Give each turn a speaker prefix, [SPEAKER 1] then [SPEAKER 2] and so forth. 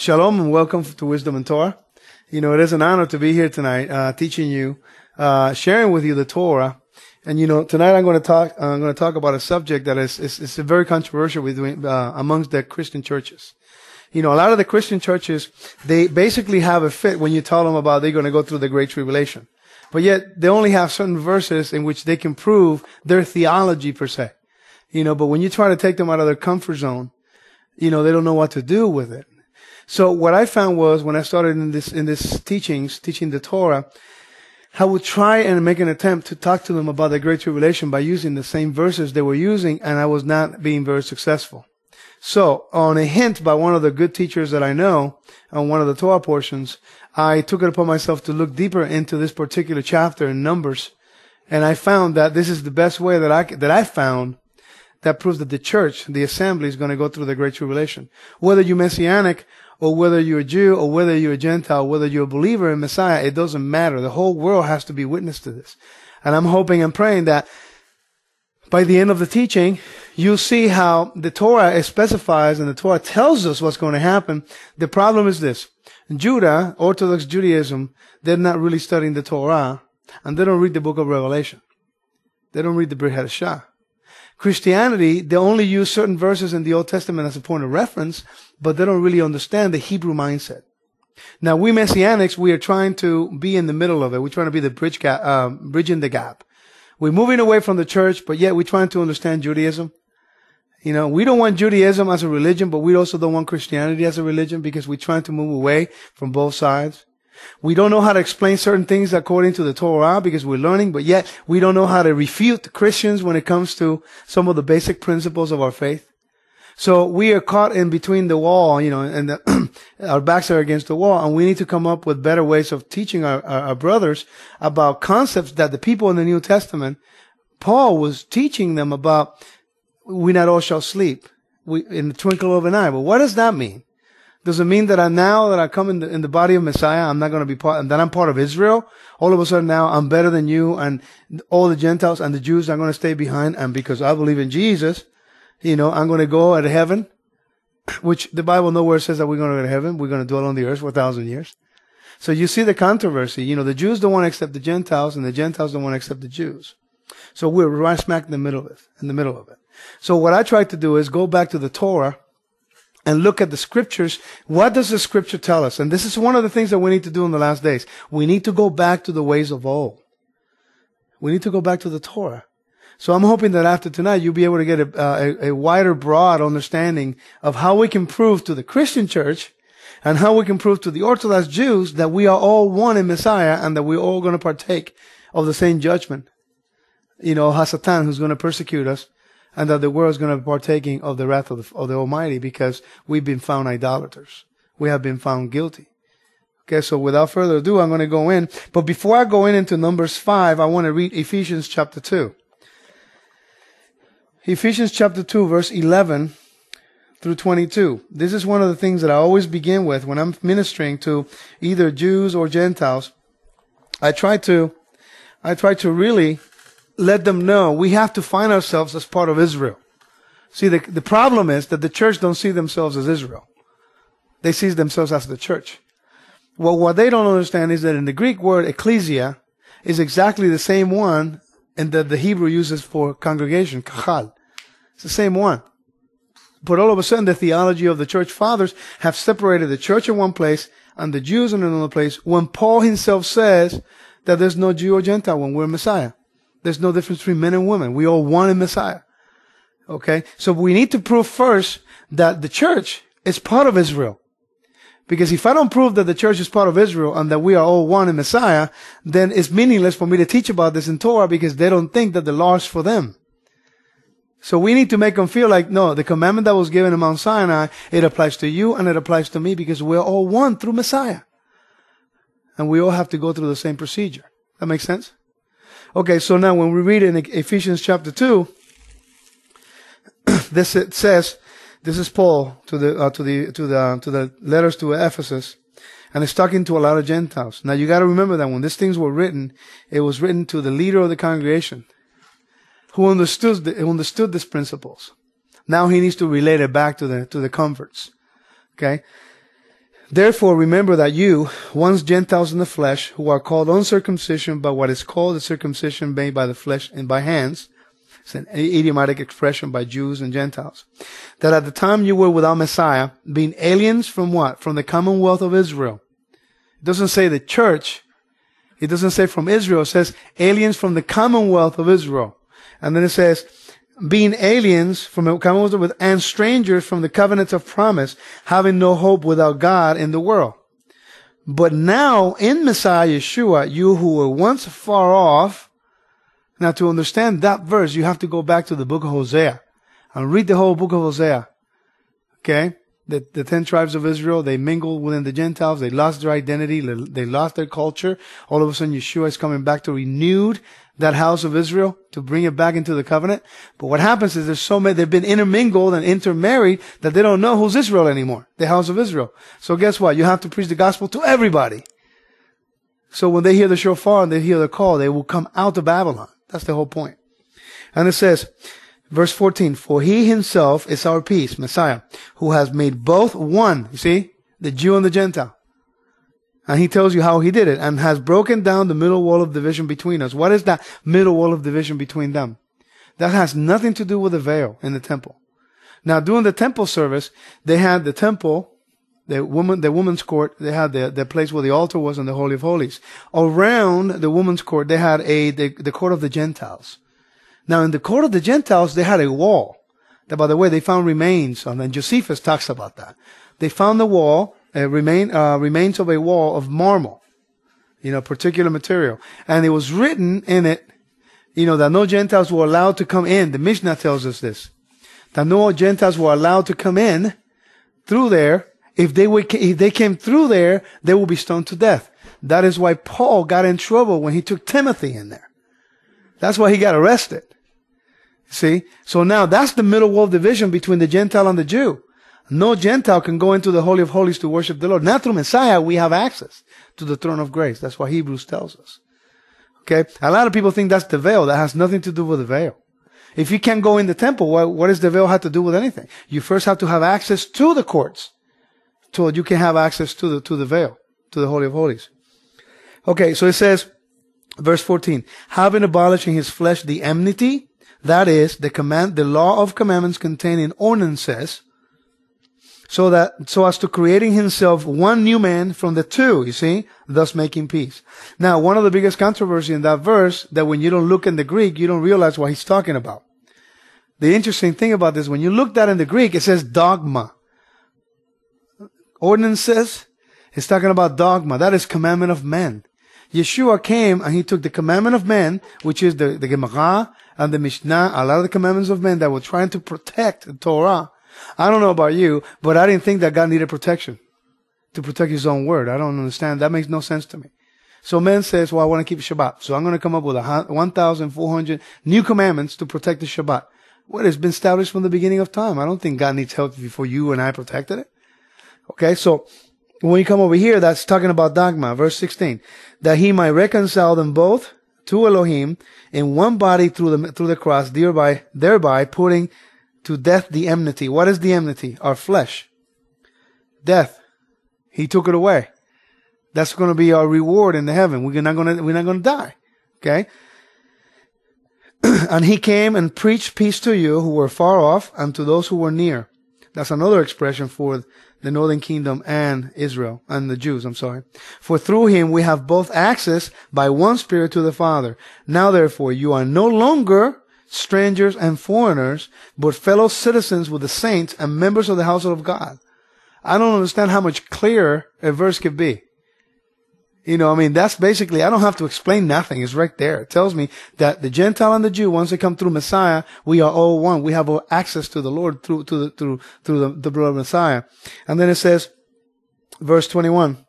[SPEAKER 1] Shalom and welcome to Wisdom and Torah. You know, it is an honor to be here tonight, teaching you, sharing with you the Torah. And you know, tonight I'm going to talk about a subject that is very controversial amongst the Christian churches. You know, a lot of the Christian churches, they basically have a fit when you tell them about they're going to go through the Great Tribulation. But yet they only have certain verses in which they can prove their theology per se. You know, but when you try to take them out of their comfort zone, you know, they don't know what to do with it. So what I found was when I started in this teaching the Torah, I would try and make an attempt to talk to them about the Great Tribulation by using the same verses they were using, and I was not being very successful. So on a hint by one of the good teachers that I know, on one of the Torah portions, I took it upon myself to look deeper into this particular chapter in Numbers, and I found that this is the best way that I found that proves that the church, the assembly, is going to go through the Great Tribulation. Whether you're Messianic, or whether you're a Jew, or whether you're a Gentile, whether you're a believer in Messiah, it doesn't matter. The whole world has to be witness to this. And I'm hoping and praying that by the end of the teaching, you'll see how the Torah specifies and the Torah tells us what's going to happen. The problem is this. Judah, Orthodox Judaism, they're not really studying the Torah, and they don't read the book of Revelation. They don't read the Brit Hadashah. Christianity, they only use certain verses in the Old Testament as a point of reference, but they don't really understand the Hebrew mindset. Now, we Messianics, we are trying to be in the middle of it. We're trying to be the bridging the gap. We're moving away from the church, but yet we're trying to understand Judaism. You know, we don't want Judaism as a religion, but we also don't want Christianity as a religion because we're trying to move away from both sides. We don't know how to explain certain things according to the Torah because we're learning, but yet we don't know how to refute Christians when it comes to some of the basic principles of our faith. So we are caught in between the wall, you know, and our backs are against the wall, and we need to come up with better ways of teaching our brothers about concepts that the people in the New Testament, Paul was teaching them about. We not all shall sleep, in the twinkle of an eye. But what does that mean? Does it mean that now that I come in the body of Messiah, I'm not going to be that I'm part of Israel? All of a sudden now I'm better than you, and all the Gentiles and the Jews are going to stay behind, and because I believe in Jesus, you know, I'm going to go to heaven, which the Bible nowhere says that we're going to go to heaven. We're going to dwell on the earth for 1,000 years. So you see the controversy. You know, the Jews don't want to accept the Gentiles, and the Gentiles don't want to accept the Jews. So we're right smack in the middle of it. So what I try to do is go back to the Torah and look at the scriptures. What does the scripture tell us? And this is one of the things that we need to do in the last days. We need to go back to the ways of old. We need to go back to the Torah. So I'm hoping that after tonight, you'll be able to get a wider, broad understanding of how we can prove to the Christian church and how we can prove to the Orthodox Jews that we are all one in Messiah and that we're all going to partake of the same judgment. You know, Hasatan, who's going to persecute us, and that the world is going to be partaking of the wrath of the Almighty because we've been found idolaters. We have been found guilty. Okay, so without further ado, I'm going to go in. But before I go into Numbers 5, I want to read Ephesians chapter 2. Ephesians chapter 2, verse 11 through 22. This is one of the things that I always begin with when I'm ministering to either Jews or Gentiles. I try to really let them know we have to find ourselves as part of Israel. See, the problem is that the church don't see themselves as Israel. They see themselves as the church. Well, what they don't understand is that in the Greek word ecclesia is exactly the same one and that the Hebrew uses for congregation, kahal. It's the same one. But all of a sudden, the theology of the church fathers have separated the church in one place and the Jews in another place when Paul himself says that there's no Jew or Gentile when we're Messiah. There's no difference between men and women. We all one in Messiah. Okay? So we need to prove first that the church is part of Israel. Because if I don't prove that the church is part of Israel and that we are all one in Messiah, then it's meaningless for me to teach about this in Torah because they don't think that the law is for them. So we need to make them feel like, no, the commandment that was given in Mount Sinai, it applies to you and it applies to me because we're all one through Messiah. And we all have to go through the same procedure. That makes sense? Okay, so now when we read in Ephesians chapter 2, it says, this is Paul to the letters to Ephesus, and it's talking to a lot of Gentiles. Now you got to remember that when these things were written, it was written to the leader of the congregation, who understood these principles. Now he needs to relate it back to the converts. Okay, Therefore, remember that you, once Gentiles in the flesh, who are called uncircumcision by what is called the circumcision made by the flesh and by hands, it's an idiomatic expression by Jews and Gentiles, that at the time you were without Messiah, being aliens from what? From the commonwealth of Israel. It doesn't say the church. It doesn't say from Israel. It says aliens from the commonwealth of Israel. And then it says, being aliens from the commonwealth of Israel and strangers from the covenants of promise, having no hope without God in the world. But now in Messiah Yeshua, you who were once far off. Now to understand that verse, you have to go back to the book of Hosea and read the whole book of Hosea. Okay? The 10 tribes of Israel, they mingled within the Gentiles. They lost their identity. They lost their culture. All of a sudden, Yeshua is coming back to renew that house of Israel, to bring it back into the covenant. But what happens is there's so many, they've been intermingled and intermarried that they don't know who's Israel anymore, the house of Israel. So guess what? You have to preach the gospel to everybody. So when they hear the shofar and they hear the call, they will come out of Babylon. That's the whole point. And it says, verse 14, for he himself is our peace, Messiah, who has made both one, you see, the Jew and the Gentile. And he tells you how he did it, and has broken down the middle wall of division between us. What is that middle wall of division between them? That has nothing to do with the veil in the temple. Now, during the temple service, they had the temple, the woman's court, they had the place where the altar was and the Holy of Holies. Around the woman's court, they had the court of the Gentiles. Now, in the court of the Gentiles, they had a wall. That, by the way, they found remains, and Josephus talks about that. They found the wall, remains of a wall of marble, particular material. And it was written in it, that no Gentiles were allowed to come in. The Mishnah tells us this, that no Gentiles were allowed to come in through there. If they came through there, they will be stoned to death. That is why Paul got in trouble when he took Timothy in there. That's why he got arrested. See? So now that's the middle wall division between the Gentile and the Jew. No Gentile can go into the Holy of Holies to worship the Lord. Now through Messiah, we have access to the throne of grace. That's what Hebrews tells us. Okay? A lot of people think that's the veil. That has nothing to do with the veil. If you can't go in the temple, what does the veil have to do with anything? You first have to have access to the courts so you can have access to the veil, to the Holy of Holies. Okay, so it says, verse 14, having abolished in his flesh the enmity, that is, the law of commandments contained in ordinances, so as to creating himself one new man from the two, you see, thus making peace. Now, one of the biggest controversy in that verse, that when you don't look in the Greek, you don't realize what he's talking about. The interesting thing about this, when you look that in the Greek, it says dogma. Ordinances, it's talking about dogma. That is commandment of men. Yeshua came and he took the commandment of men, which is the Gemara and the Mishnah, a lot of the commandments of men that were trying to protect the Torah. I don't know about you, but I didn't think that God needed protection to protect his own word. I don't understand. That makes no sense to me. So man says, well, I want to keep Shabbat. So I'm going to come up with 1,400 new commandments to protect the Shabbat. Well, it's been established from the beginning of time. I don't think God needs help before you and I protected it. Okay, so when you come over here, that's talking about dogma. Verse 16, that he might reconcile them both to Elohim in one body through the cross, thereby putting to death the enmity. What is the enmity? Our flesh. Death. He took it away. That's going to be our reward in the heaven. We're not going to die. Okay? And he came and preached peace to you who were far off and to those who were near. That's another expression for the northern kingdom and Israel, and the Jews, For through him we have both access by one Spirit to the Father. Now therefore you are no longer strangers and foreigners, but fellow citizens with the saints and members of the household of God. I don't understand how much clearer a verse could be. That's basically, I don't have to explain nothing. It's right there. It tells me that the Gentile and the Jew, once they come through Messiah, we are all one. We have access to the Lord through the blood of Messiah. And then it says, verse 21,